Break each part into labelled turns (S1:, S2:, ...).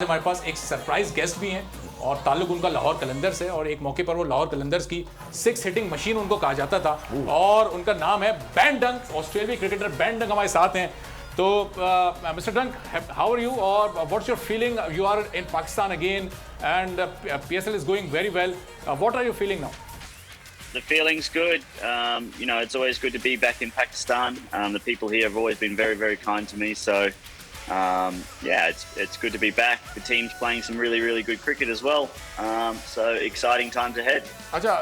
S1: हमारे पास एक surprise guest भी हैं और ताल्लुक उनका लाहौर कलंदर से, और एक मौके पर वो लाहौर कलंदर्स की 6 हिटिंग मशीन उनको कहा जाता था और उनका नाम है बैन डंक। ऑस्ट्रेलियाई क्रिकेटर बैन डंक हमारे साथ हैं। तो mister Dunk, how are you और what's your feeling? You are in Pakistan again and PSL is going very well. What are you feeling now?
S2: The feeling's good. It's always good to be back in Pakistan. The people here have always been very, very kind to me. So, it's good to be back. The team's playing some really, really good cricket as well. So exciting times ahead.
S1: अच्छा,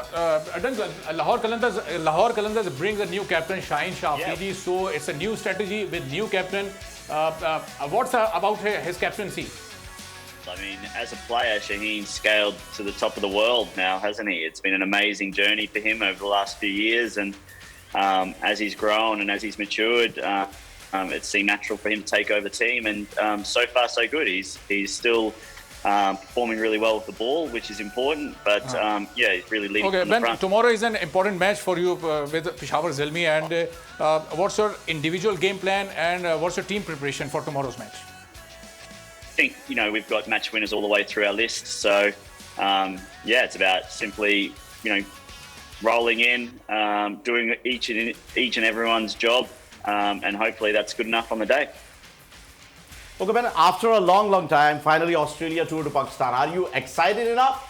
S1: Lahore Qalandars brings a new captain, Shaheen Shah Afridi. So it's a new strategy with new captain. What's about his captaincy?
S2: I mean, as a player, Shaheen's scaled to the top of the world now, hasn't he? It's been an amazing journey for him over the last few years, and as he's grown and as he's matured, it seemed natural for him to take over the team, and so far so good. He's still performing really well with the ball, which is important, but he's really leading from the front.
S1: Tomorrow is an important match for you with Peshawar Zilmi, and what's your individual game plan and what's your team preparation for tomorrow's match?
S2: I think, we've got match winners all the way through our list, so it's about simply, rolling in, doing each and everyone's job, and hopefully that's good enough on the day.
S3: Okay, Ben, after a long time, finally Australia tour to Pakistan. Are you excited enough?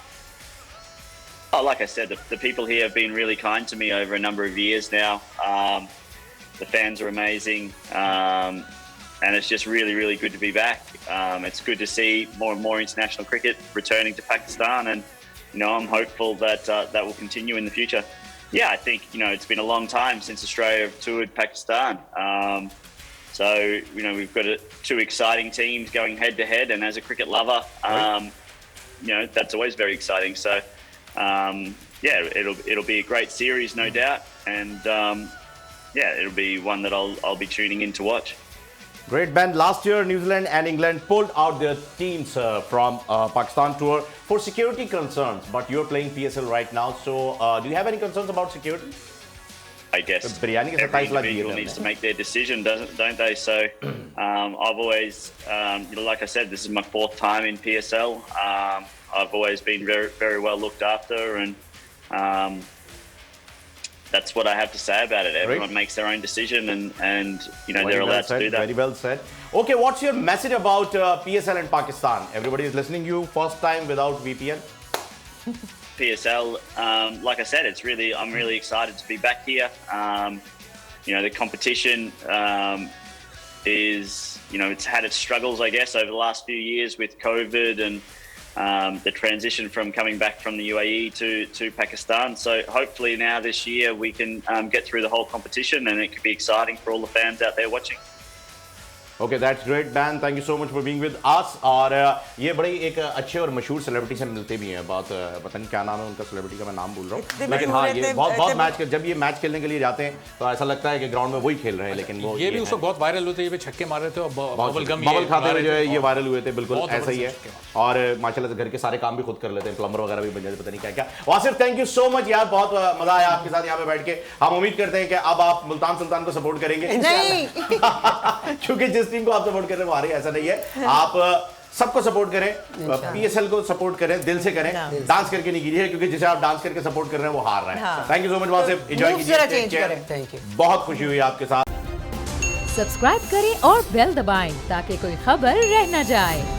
S2: Oh, like I said, the people here have been really kind to me over a number of years now. The fans are amazing, and it's just really, really good to be back. It's good to see more and more international cricket returning to Pakistan, and I'm hopeful that that will continue in the future. Yeah, I think it's been a long time since Australia have toured Pakistan. So we've got two exciting teams going head to head, and as a cricket lover, that's always very exciting. So it'll be a great series, no doubt, and it'll be one that I'll be tuning in to watch.
S3: Great, Ben. Last year, New Zealand and England pulled out their teams from Pakistan tour for security concerns, but you're playing PSL right now, so do you have any concerns about security?
S2: I guess every individual needs to make their decision, don't they? So I've always, like I said, this is my 4th time in PSL. I've always been very, very well looked after, and that's what I have to say about it. Everyone makes their own decision, and they're allowed to do that.
S3: Very well said. Okay, what's your message about PSL and Pakistan? Everybody is listening to you first time without VPN.
S2: PSL, like I said, I'm really excited to be back here. The competition is, it's had its struggles, I guess, over the last few years with COVID and the transition from coming back from the UAE to Pakistan. So hopefully now this year we can get through the whole competition, and it could be exciting for all the fans out there watching.
S3: Okay, that's great, Ben. Thank you so much for being with us. और ये बड़े एक अच्छे और मशहूर celebrity से मिलते भी हैं। पता नहीं क्या नाम है उनका, सेलिब्रिटी का मैं नाम भूल रहा हूँ, लेकिन हाँ, ये बहुत मैच जब ये मैच खेलने के लिए जाते हैं तो ऐसा लगता है कि ग्राउंड में वही खेल रहे हैं, लेकिन वो
S1: ये भी उसको बहुत वायरल हुए थे, ये छक्के मार रहे थे और
S3: बबल खाते हुए जो है ये वायरल हुए थे। बिल्कुल ऐसा ही है, और माशाल्लाह से घर के सारे काम भी खुद कर लेते हैं, प्लम्बर वगैरह भी बन जाते, पता नहीं क्या क्या। Wasif, thank you so much यार, बहुत मजा आया आपके साथ यहाँ पे बैठ के। हम उम्मीद करते हैं कि अब आप मुल्तान सुल्तान को सपोर्ट करेंगे, क्योंकि जिस टीम को आप सपोर्ट कर रहे हैं वो आ रही है, ऐसा नहीं है। आप सबको सपोर्ट करें, PSL को सपोर्ट करें, दिल से करें, डांस करके नहीं कीजिए, क्योंकि जिसे आप डांस करके सपोर्ट कर रहे हैं वो हार रहा है। Thank you so much Wasif, enjoy कीजिए, बहुत खुशी हुई आपके साथ।
S4: सब्सक्राइब करें और बेल दबाएं ताकि कोई खबर रह न जाए।